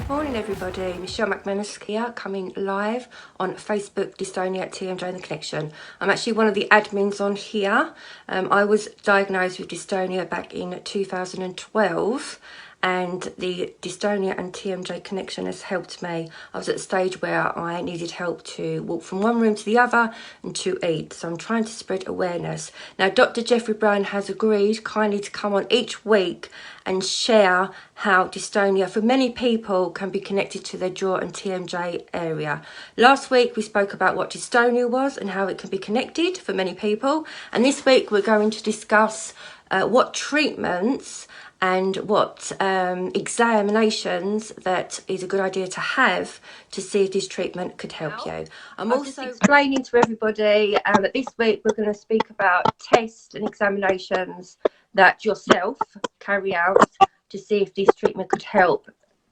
Morning everybody, Michelle McManus here, coming live on Facebook Dystonia at TMJ and the Connection. I'm actually one of the admins on here. I was diagnosed with dystonia back in 2012 and the Dystonia and TMJ Connection has helped me. I was at a stage where I needed help to walk from one room to the other and to eat, so I'm trying to spread awareness. Now Dr. Jeffrey Brown has agreed kindly to come on each week and share how dystonia for many people can be connected to their jaw and TMJ area. Last week we spoke about what dystonia was and how it can be connected for many people, and this week we're going to discuss what treatments and what examinations that is a good idea to have to see if this treatment could help you. I'm also explaining to everybody that this week we're going to speak about tests and examinations that yourself carry out to see if this treatment could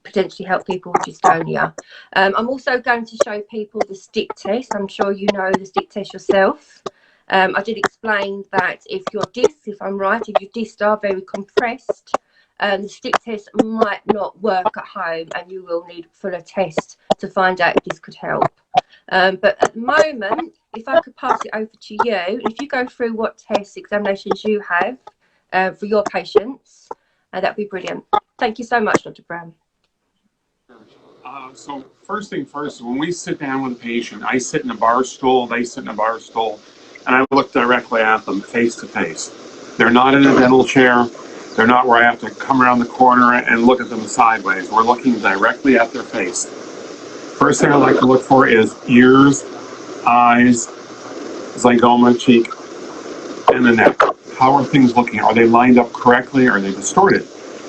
potentially help people with dystonia. I'm also going to show people the stick test. I'm sure you know the stick test yourself. I did explain that if your discs, if I'm right, if your discs are very compressed, the stick test might not work at home and you will need fuller tests to find out if this could help. But at the moment, if I could pass it over to you, if you go through what tests, examinations you have for your patients, that'd be brilliant. Thank you so much, Dr. Brown. So first thing first, when we sit down with a patient, I sit in a bar stool, they sit in a bar stool, and I look directly at them face to face. They're not in a dental chair. They're not where I have to come around the corner and look at them sideways. We're looking directly at their face. First thing I like to look for is ears, eyes, zygoma, cheek, and the neck. How are things looking? Are they lined up correctly? Are they distorted?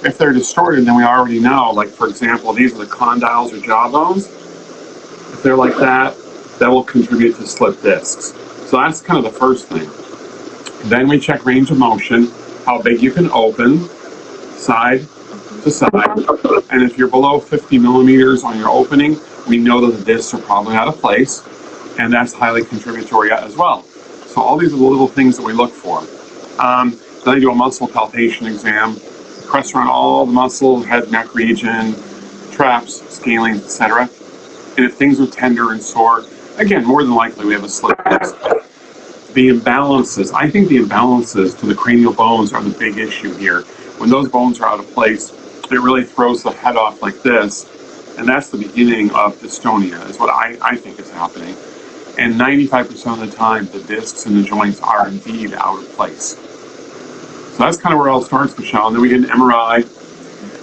If they're distorted, then we already know, like for example, these are the condyles or jaw bones. If they're like that, that will contribute to slip discs. So that's kind of the first thing. Then we check range of motion, how big you can open, side to side. And if you're below 50 millimeters on your opening, we know that the discs are probably out of place, and that's highly contributory as well. So all these are the little things that we look for. Then I do a muscle palpation exam, press around all the muscles, head, neck region, traps, scalings, etc. And if things are tender and sore, again, more than likely we have a slip disc. The imbalances, I think the imbalances to the cranial bones are the big issue here. When those bones are out of place, it really throws the head off like this, and that's the beginning of dystonia, is what I think is happening. And 95% of the time, the discs and the joints are indeed out of place. So that's kind of where it all starts, Michelle. And then we get an MRI,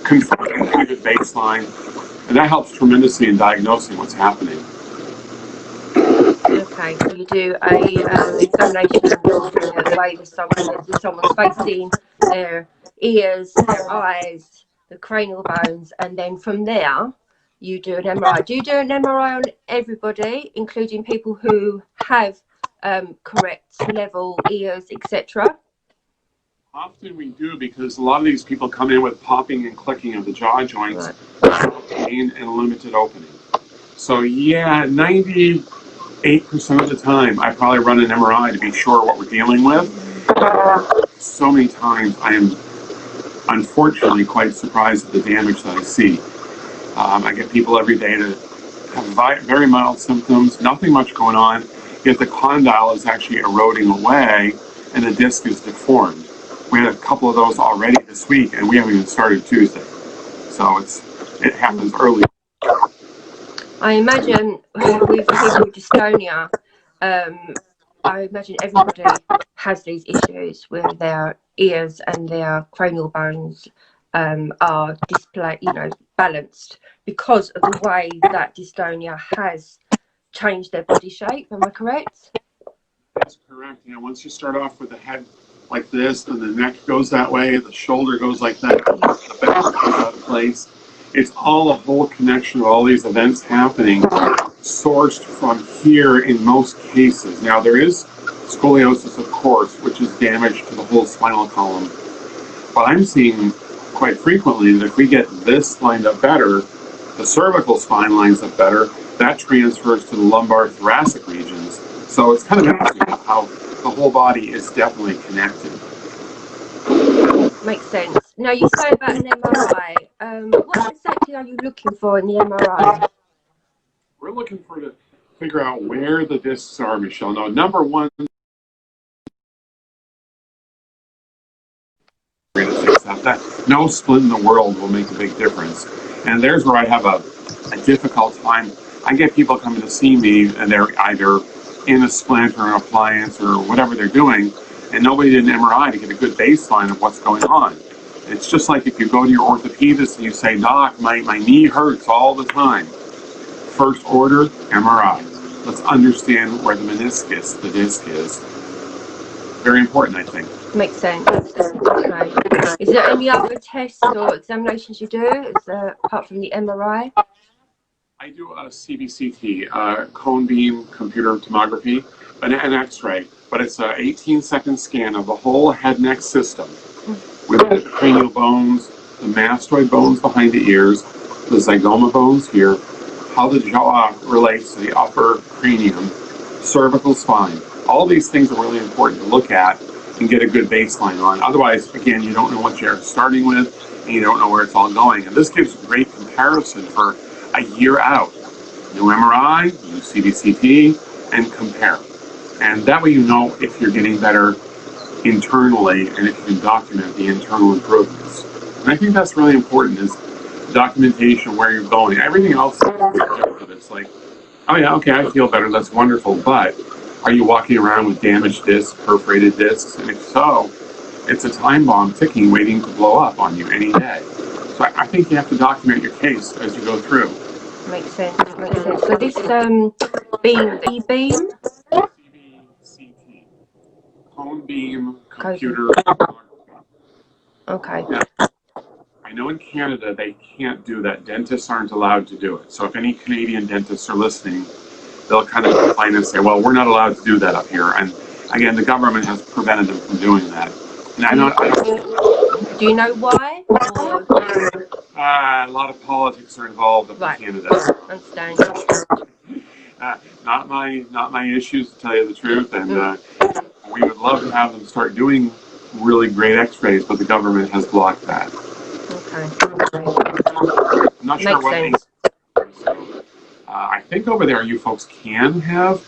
confirming a good baseline, and that helps tremendously in diagnosing what's happening. Okay, so you do a examination of the way someone's facing, their ears, their eyes, the cranial bones, and then from there you do an MRI. Do you do an MRI on everybody, including people who have correct level ears, etc.? Often we do, because a lot of these people come in with popping and clicking of the jaw joints, pain and limited opening. So yeah, 98% of the time I probably run an MRI to be sure what we're dealing with. So many times I am unfortunately quite surprised at the damage that I see. I get people every day that have very mild symptoms, nothing much going on, yet the condyle is actually eroding away and the disc is deformed. We had a couple of those already this week, and we haven't even started Tuesday. So it happens early. I imagine with people with dystonia, I imagine everybody has these issues where their ears and their cranial bones are balanced because of the way that dystonia has changed their body shape. Am I correct? That's correct. You know, once you start off with the head like this, then the neck goes that way, the shoulder goes like that, the back goes out of place. It's all a whole connection of all these events happening, sourced from here in most cases. Now there is scoliosis, of course, which is damage to the whole spinal column. But I'm seeing quite frequently that if we get this lined up better, the cervical spine lines up better, that transfers to the lumbar thoracic regions. So it's kind of interesting how the whole body is definitely connected. Makes sense. Now, you say about an MRI. What exactly are you looking for in the MRI? We're looking to figure out where the discs are, Michelle. Now, number one, we're going to fix that. No splint in the world will make a big difference. And there's where I have a difficult time. I get people coming to see me, and they're either in a splint or an appliance or whatever they're doing, and nobody did an MRI to get a good baseline of what's going on. It's just like if you go to your orthopedist and you say, Doc, my knee hurts all the time. First order, MRI. Let's understand where the meniscus, the disc is. Very important, I think. Makes sense. Okay. Is there any other tests or examinations you do apart from the MRI? I do a CBCT, cone beam computer tomography, an X-ray, but it's an 18-second scan of the whole head neck system with the cranial bones, the mastoid bones behind the ears, the zygoma bones here, how the jaw relates to the upper cranium, cervical spine. All these things are really important to look at and get a good baseline on. Otherwise, again, you don't know what you're starting with and you don't know where it's all going. And this gives great comparison for a year out. New MRI, new CBCT, and compare. And that way you know if you're getting better internally and if you can document the internal improvements. And I think that's really important, is documentation, where you're going. Everything else is objective. It's like, oh yeah, okay, I feel better, that's wonderful, but are you walking around with damaged discs, perforated discs? And if so, it's a time bomb ticking, waiting to blow up on you any day. So I think you have to document your case as you go through. Makes sense. So this beam, E-beam? CBCT, cone beam computer. Okay. Yeah. I know in Canada they can't do that. Dentists aren't allowed to do it. So if any Canadian dentists are listening, they'll kind of complain and say, well, we're not allowed to do that up here. And again, the government has prevented them from doing that. And I don't. Do you know why? A lot of politics are involved up in Canada. Understand. Not my issues, to tell you the truth. And we would love to have them start doing really great X-rays, but the government has blocked that. Okay. I'm not sure what. So, I think over there you folks can have.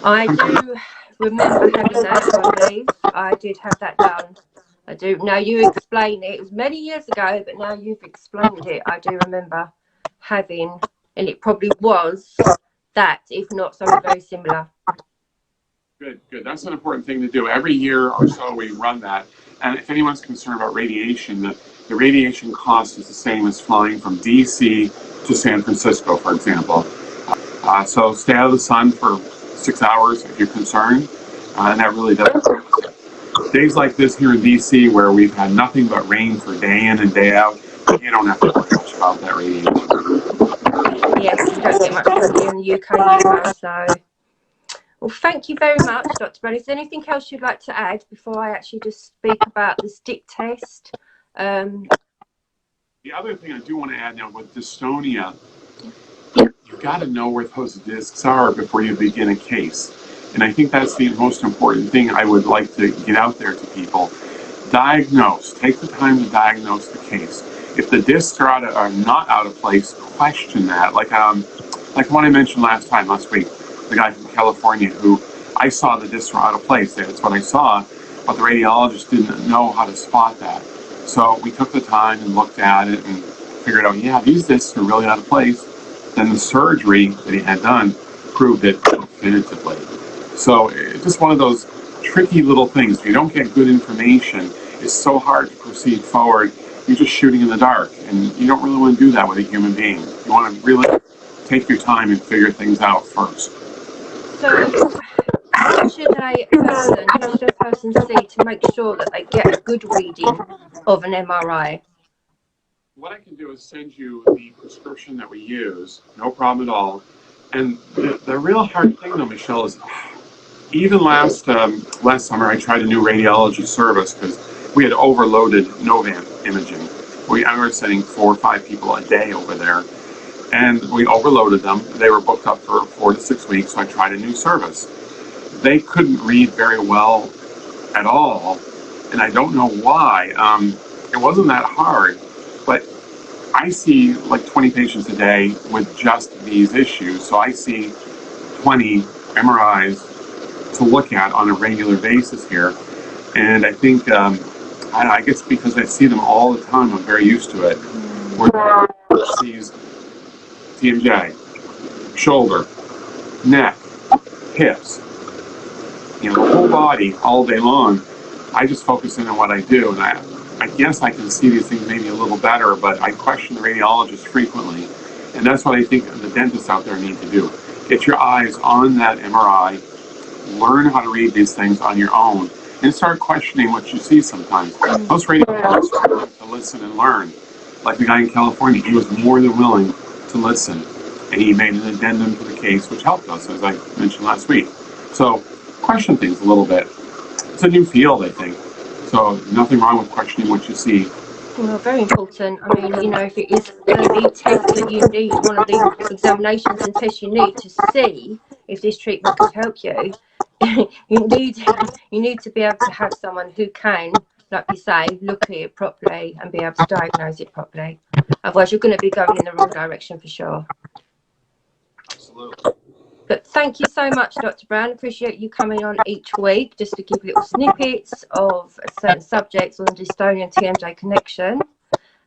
I do remember having that, I believe. I did have that done. I do. Now you explain it. It was many years ago, but now you've explained it. I do remember having, and it probably was that, if not something very similar. Good. That's an important thing to do. Every year or so we run that. And if anyone's concerned about radiation, the radiation cost is the same as flying from DC to San Francisco, for example. So stay out of the sun for 6 hours if you're concerned. And that really does. Days like this here in DC, where we've had nothing but rain for day in and day out, you don't have to worry much about that radiation. Yes, you don't get much sun here in the UK either, so. Well, thank you very much, Dr. Brown. Is there anything else you'd like to add before I actually just speak about the stick test? The other thing I do want to add now with dystonia, you've got to know where those discs are before you begin a case. And I think that's the most important thing I would like to get out there to people. Diagnose. Take the time to diagnose the case. If the discs are not out of place, question that. Like one I mentioned last week, the guy from California who I saw the discs were out of place. That's what I saw, but the radiologist didn't know how to spot that. So we took the time and looked at it and figured out, yeah, these discs are really out of place. Then the surgery that he had done proved it definitively. So it's just one of those tricky little things. If you don't get good information, it's so hard to proceed forward. You're just shooting in the dark, and you don't really want to do that with a human being. You want to really take your time and figure things out first. So what should a person see to make sure that they get a good reading of an MRI? What I can do is send you the prescription that we use, no problem at all. And the real hard thing though, Michelle, is even last summer I tried a new radiology service because we had overloaded Novan imaging. I was sending 4 or 5 people a day over there, and we overloaded them. They were booked up for 4 to 6 weeks, so I tried a new service. They couldn't read very well at all, and I don't know why. it wasn't that hard, but I see like 20 patients a day with just these issues. So I see 20 MRIs to look at on a regular basis here. And I think, I guess because I see them all the time, I'm very used to it. Where sees TMJ, shoulder, neck, hips, the whole body all day long. I just focus in on what I do, and I guess I can see these things maybe a little better, but I question the radiologist frequently, and that's what I think the dentists out there need to do. Get your eyes on that MRI, learn how to read these things on your own, and start questioning what you see sometimes. Most radiologists are willing to listen and learn. Like the guy in California, he was more than willing to listen, and he made an addendum to the case, which helped us, as I mentioned last week. So question things a little bit. It's a new field, I think. So nothing wrong with questioning what you see. Well, very important. I mean, if it is the test that you need, one of the examinations and tests you need to see if this treatment could help you, you need to be able to have someone who can, like you say, look at it properly and be able to diagnose it properly. Otherwise, you're going to be going in the wrong direction for sure. Absolutely. But thank you so much, Dr. Brown. Appreciate you coming on each week just to give little snippets of certain subjects on the Dystonia and TMJ connection.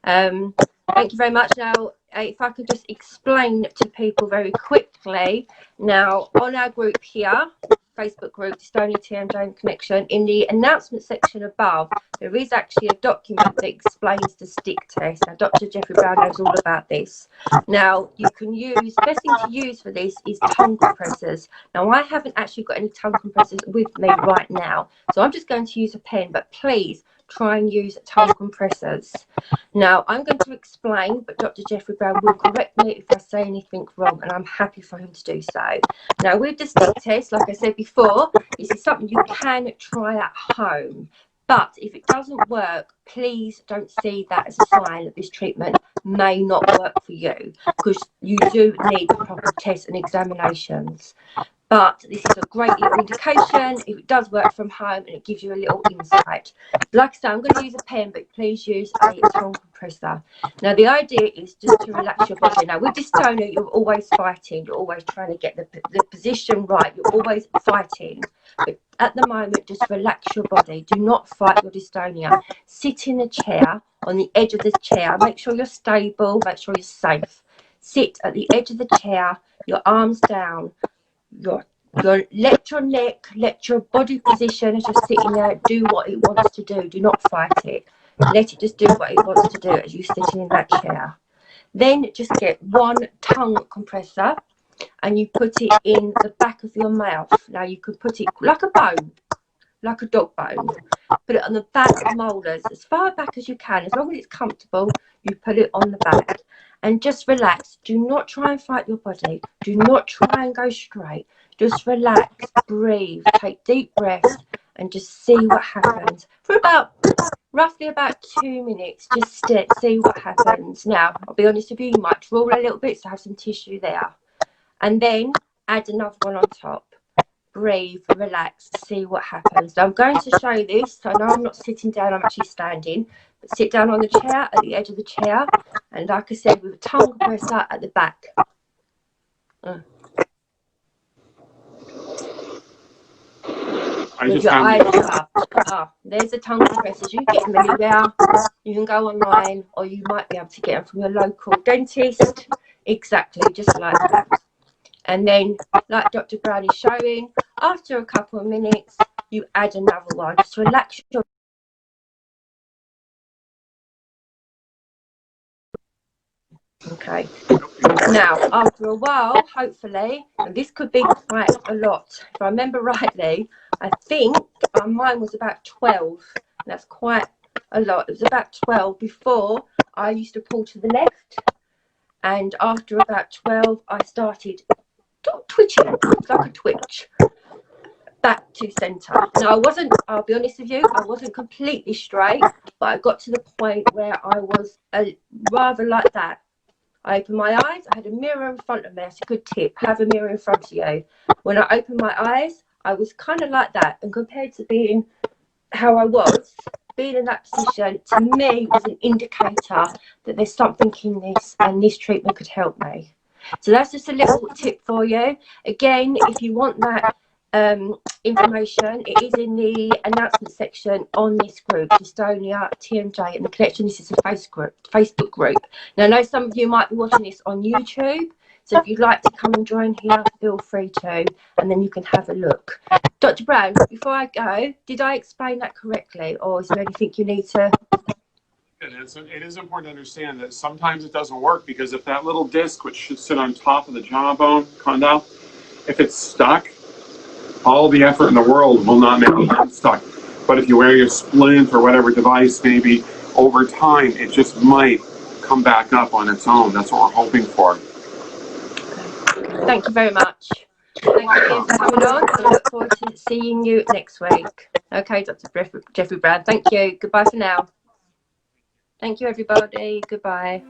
Thank you very much. Now, if I could just explain to people very quickly, now on our group here, Facebook group, Dystonia TMJ connection, in the announcement section above, there is actually a document that explains the stick test. Now, Dr. Jeffrey Brown knows all about this. Now, you can use, best thing to use for this is tongue compressors. Now, I haven't actually got any tongue compressors with me right now, so I'm just going to use a pen, but please try and use tongue compressors. Now, I'm going to explain, but Dr. Jeffrey Brown will correct me if I say anything wrong, and I'm happy for him to do so. Now, with the stick test, like I said before, this is something you can try at home. But if it doesn't work, please don't see that as a sign that this treatment may not work for you, because you do need the proper tests and examinations. But this is a great little indication if it does work from home, and it gives you a little insight. Like I said, I'm going to use a pen, but please use a tongue compressor. Now, the idea is just to relax your body. Now, with dystonia, you're always fighting. You're always trying to get the position right. You're always fighting. But at the moment, just relax your body. Do not fight your dystonia. Sit in a chair, on the edge of the chair. Make sure you're stable. Make sure you're safe. Sit at the edge of the chair, your arms down. Let your neck, let your body position as you're sitting there do what it wants to do. Do not fight it. Let it just do what it wants to do as you're sitting in that chair. Then just get one tongue compressor and you put it in the back of your mouth. Now you can put it like a bone, like a dog bone. Put it on the back molars as far back as you can. As long as it's comfortable, you put it on the back. And just relax. Do not try and fight your body. Do not try and go straight. Just relax, breathe, take deep breaths, and just see what happens. For roughly about 2 minutes, just see what happens. Now, I'll be honest with you, you might draw a little bit, so have some tissue there. And then add another one on top. Breathe, relax, see what happens. Now, I'm going to show this. So I know I'm not sitting down, I'm actually standing. But sit down on the chair, at the edge of the chair. And like I said, with a tongue compressor at the back. With your eyes shut. There's the tongue compressors. You get them anywhere. You can go online, or you might be able to get them from your local dentist. Exactly, just like that. And then, like Dr. Brown is showing, after a couple of minutes, you add another one. Just relax your. Okay. Now, after a while, hopefully, and this could be quite a lot. If I remember rightly, I think mine was about 12. That's quite a lot. It was about 12 before I used to pull to the left. And after about 12, I started twitching. It's like a twitch. Back to centre. Now, I'll be honest with you, I wasn't completely straight, but I got to the point where I was rather like that. I opened my eyes, I had a mirror in front of me. That's a good tip, have a mirror in front of you. When I opened my eyes, I was kind of like that. And compared to being how I was, being in that position, to me, was an indicator that there's something in this and this treatment could help me. So that's just a little tip for you. Again, if you want that information, it is in the announcement section on this group, Dystonia, TMJ and the Connection. This is a Facebook group. Now, I know some of you might be watching this on YouTube, so if you'd like to come and join here, feel free to, and then you can have a look. Dr. Brown, before I go, did I explain that correctly, or is there anything you need to... It is important to understand that sometimes it doesn't work, because if that little disc, which should sit on top of the jawbone, condyle, if it's stuck, all the effort in the world will not make it unstuck. But if you wear your splint or whatever device, maybe over time, it just might come back up on its own. That's what we're hoping for. Thank you very much. Thank you again for coming on. I look forward to seeing you next week. Okay, Dr. Jeffrey Brown. Thank you. Goodbye for now. Thank you, everybody. Goodbye.